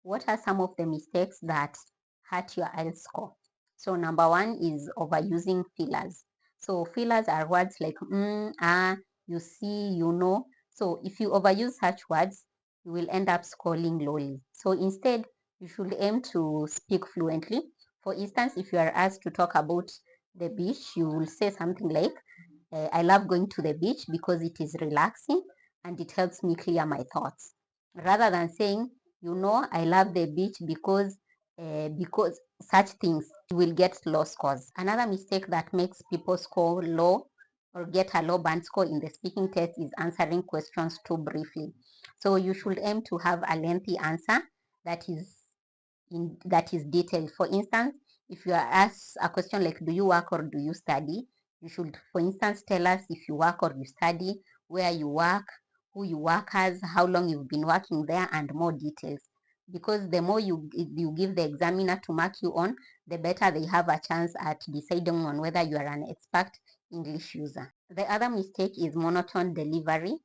What are some of the mistakes that hurt your IELTS score? So number one is overusing fillers. So fillers are words like you see, you know. So if you overuse such words, you will end up scoring lowly. So instead, you should aim to speak fluently. For instance, if you are asked to talk about the beach, you will say something like, I love going to the beach because it is relaxing and it helps me clear my thoughts. Rather than saying, I love the beach because such things, you will get low scores. Another mistake that makes people score low or get a low band score in the speaking test is answering questions too briefly. So you should aim to have a lengthy answer that is detailed. For instance, if you are asked a question like, do you work or do you study? You should, for instance, tell us if you work or you study, where you work, who you work as, how long you've been working there, and more details. Because the more you give the examiner to mark you on, the better they have a chance at deciding on whether you are an expert English user. The other mistake is monotone delivery.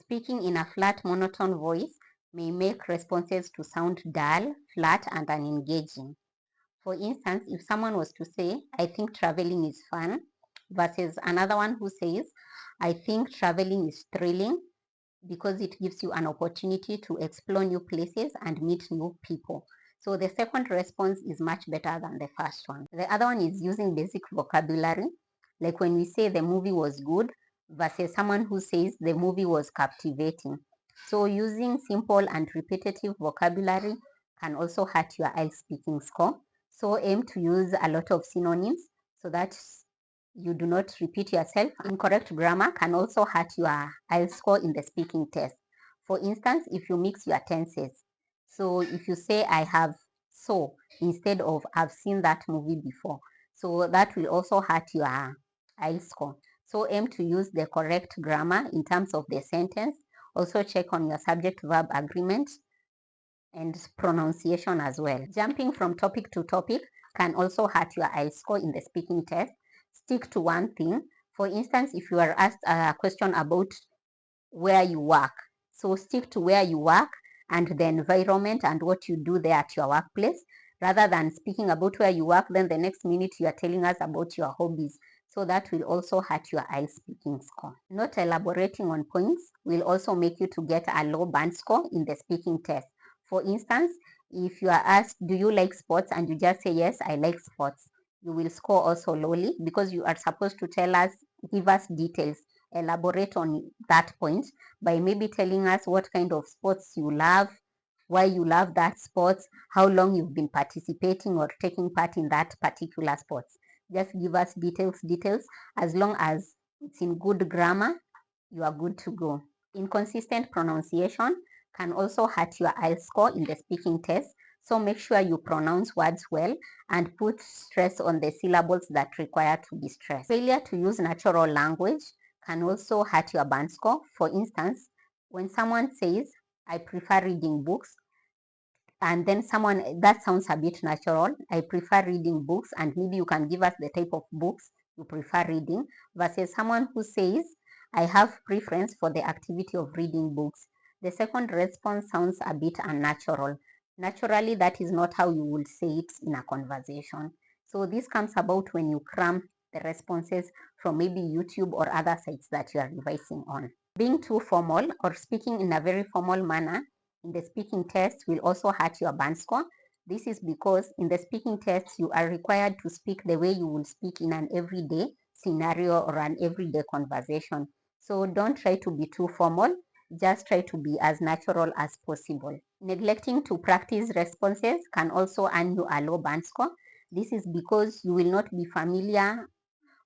Speaking in a flat, monotone voice may make responses to sound dull, flat, and unengaging. For instance, if someone was to say, I think traveling is fun, versus another one who says, I think traveling is thrilling because it gives you an opportunity to explore new places and meet new people. So the second response is much better than the first one. The other one is using basic vocabulary, like when we say the movie was good versus someone who says the movie was captivating. So using simple and repetitive vocabulary can also hurt your IELTS speaking score. So aim to use a lot of synonyms so that you do not repeat yourself. Incorrect grammar can also hurt your IELTS score in the speaking test. For instance, if you mix your tenses. So if you say I have so instead of I've seen that movie before. So that will also hurt your IELTS score. So aim to use the correct grammar in terms of the sentence. Also check on your subject verb agreement and pronunciation as well. Jumping from topic to topic can also hurt your IELTS score in the speaking test. Stick to one thing. For instance, if you are asked a question about where you work, so stick to where you work and the environment and what you do there at your workplace, rather than speaking about where you work, then the next minute you are telling us about your hobbies. So that will also hurt your IELTS speaking score. Not elaborating on points will also make you to get a low band score in the speaking test. For instance, if you are asked, do you like sports? And you just say, yes, I like sports, you will score also lowly because you are supposed to give us details, elaborate on that point by maybe telling us what kind of sports you love, why you love that sports, how long you've been participating or taking part in that particular sports. Just give us details. As long as it's in good grammar, you are good to go. Inconsistent pronunciation can also hurt your IELTS score in the speaking test. So make sure you pronounce words well and put stress on the syllables that require to be stressed. Failure to use natural language can also hurt your band score. For instance, when someone says, I prefer reading books, and then someone, that sounds a bit natural, I prefer reading books, and maybe you can give us the type of books you prefer reading, versus someone who says, I have preference for the activity of reading books. The second response sounds a bit unnatural. Naturally, that is not how you would say it in a conversation. So this comes about when you cram the responses from maybe YouTube or other sites that you are revising on. Being too formal or speaking in a very formal manner in the speaking test will also hurt your band score. This is because in the speaking test, you are required to speak the way you will speak in an everyday scenario or an everyday conversation. So don't try to be too formal, just try to be as natural as possible. Neglecting to practice responses can also earn you a low band score. This is because you will not be familiar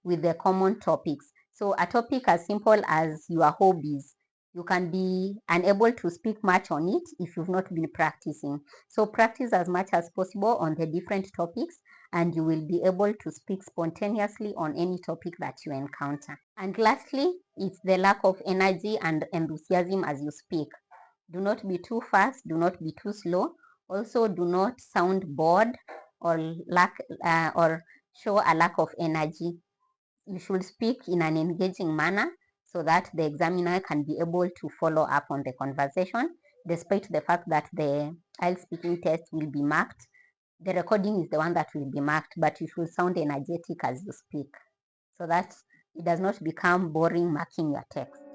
with the common topics. So a topic as simple as your hobbies, you can be unable to speak much on it if you've not been practicing. So practice as much as possible on the different topics and you will be able to speak spontaneously on any topic that you encounter. And lastly, it's the lack of energy and enthusiasm as you speak. Do not be too fast, do not be too slow. Also, do not sound bored or or show a lack of energy. You should speak in an engaging manner so that the examiner can be able to follow up on the conversation, despite the fact that the IELTS speaking test will be marked. The recording is the one that will be marked, but you should sound energetic as you speak so that it does not become boring marking your text.